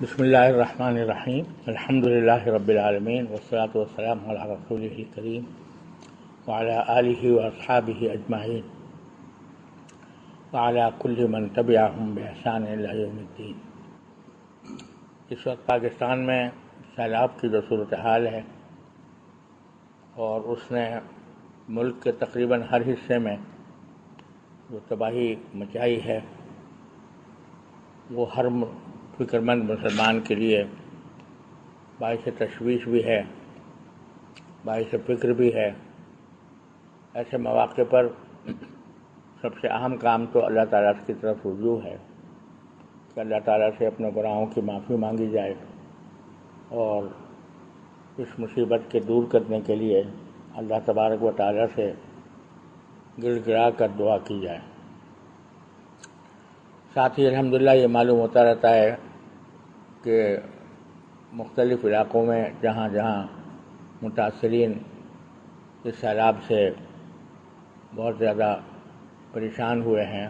بسم اللہ الرحمن الرحیم الحمد للہ رب العالمین والصلاة والسلام علی رسولہ الکریم وعلی آلہ واصحابہ اجمعین وعلی کل من تبعہم بإحسان الی یوم الدین۔ اس وقت پاکستان میں سیلاب کی جو صورتحال ہے اور اس نے ملک کے تقریباً ہر حصے میں جو تباہی مچائی ہے وہ ہر فکر مند مسلمان کے لیے باعث تشویش بھی ہے، باعث فکر بھی ہے۔ ایسے مواقع پر سب سے اہم کام تو اللہ تعالیٰ کی طرف رجوع ہے کہ اللہ تعالیٰ سے اپنے گناہوں کی معافی مانگی جائے اور اس مصیبت کے دور کرنے کے لیے اللہ تبارک و تعالیٰ سے گڑ گڑا کر دعا کی جائے۔ ساتھ ہی الحمدللہ یہ معلوم ہوتا رہتا ہے کہ مختلف علاقوں میں جہاں جہاں متاثرین اس سیلاب سے بہت زیادہ پریشان ہوئے ہیں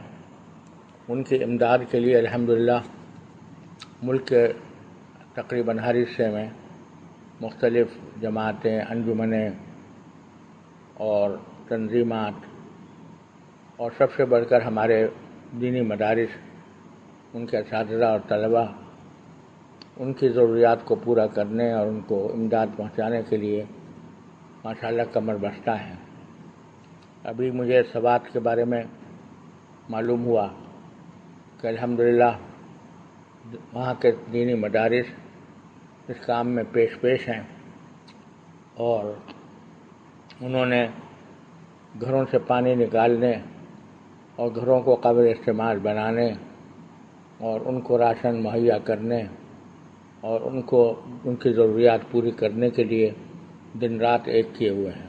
ان کی امداد کے لیے الحمدللہ ملک کے تقریباً ہر حصے میں مختلف جماعتیں، انجمنیں اور تنظیمات اور سب سے بڑھ کر ہمارے دینی مدارس، ان کے اساتذہ اور طلباء ان کی ضروریات کو پورا کرنے اور ان کو امداد پہنچانے کے لیے ماشاءاللہ کمر بستہ ہیں۔ ابھی مجھے سوات کے بارے میں معلوم ہوا کہ الحمدللہ وہاں کے دینی مدارس اس کام میں پیش ہیں اور انہوں نے گھروں سے پانی نکالنے اور گھروں کو قابل استعمال بنانے اور ان کو راشن مہیا کرنے اور ان کو ان کی ضروریات پوری کرنے کے لیے دن رات ایک کیے ہوئے ہیں۔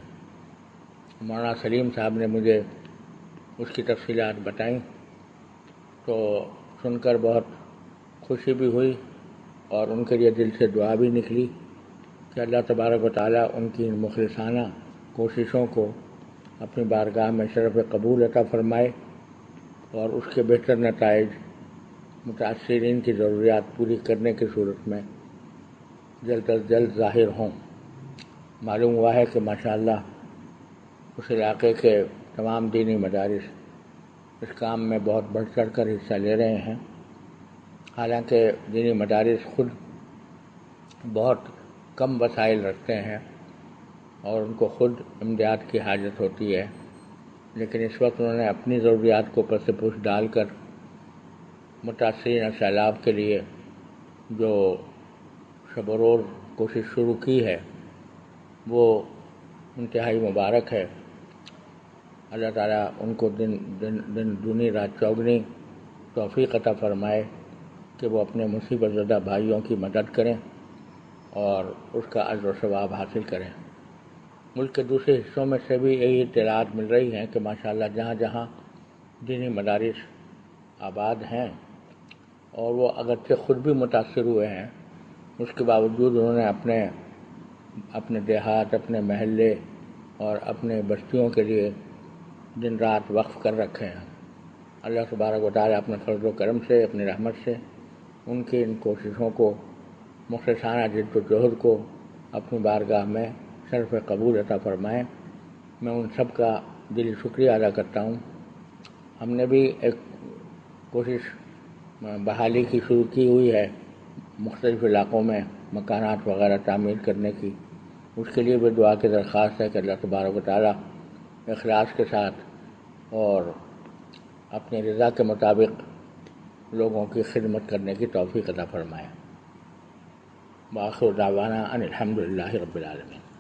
مولانا سلیم صاحب نے مجھے اس کی تفصیلات بتائیں تو سن کر بہت خوشی بھی ہوئی اور ان کے لیے دل سے دعا بھی نکلی کہ اللہ تبارک و تعالیٰ ان کی مخلصانہ کوششوں کو اپنی بارگاہ میں شرف قبول عطا فرمائے اور اس کے بہتر نتائج متاثرین کی ضروریات پوری کرنے کی صورت میں جلد از جلد ظاہر ہوں۔ معلوم ہوا ہے کہ ماشاءاللہ اس علاقے کے تمام دینی مدارس اس کام میں بہت بڑھ چڑھ کر حصہ لے رہے ہیں، حالانکہ دینی مدارس خود بہت کم وسائل رکھتے ہیں اور ان کو خود امداد کی حاجت ہوتی ہے، لیکن اس وقت انہوں نے اپنی ضروریات کو پس پوش ڈال کر متاثرین سیلاب کے لیے جو شب و روز کوشش شروع کی ہے وہ انتہائی مبارک ہے۔ اللہ تعالیٰ ان کو دن دنی رات چوگنی توفیق عطا فرمائے کہ وہ اپنے مصیبت زدہ بھائیوں کی مدد کریں اور اس کا اجر و ثواب حاصل کریں۔ ملک کے دوسرے حصوں میں سے بھی یہی اطلاعات مل رہی ہیں کہ ماشاءاللہ جہاں جہاں دینی مدارس آباد ہیں اور وہ اگرچہ خود بھی متاثر ہوئے ہیں اس کے باوجود انہوں نے اپنے دیہات، اپنے محلے اور اپنے بستیوں کے لیے دن رات وقف کر رکھے ہیں۔ اللہ تبارک و تعالیٰ اپنے فضل و کرم سے، اپنی رحمت سے ان کی ان کوششوں کو، مخلصانہ جد و جہد کو اپنی بارگاہ میں شرف قبول عطا فرمائے۔ میں ان سب کا دلی شکریہ ادا کرتا ہوں۔ ہم نے بھی ایک کوشش بحالی کی شروع کی ہوئی ہے مختلف علاقوں میں مکانات وغیرہ تعمیر کرنے کی، اس کے لیے بھی دعا کی درخواست ہے کہ اللہ تبارک و تعالیٰ اخلاص کے ساتھ اور اپنی رضا کے مطابق لوگوں کی خدمت کرنے کی توفیق عطا فرمائے۔ وآخر دعوانا ان الحمد للہ رب العالمین۔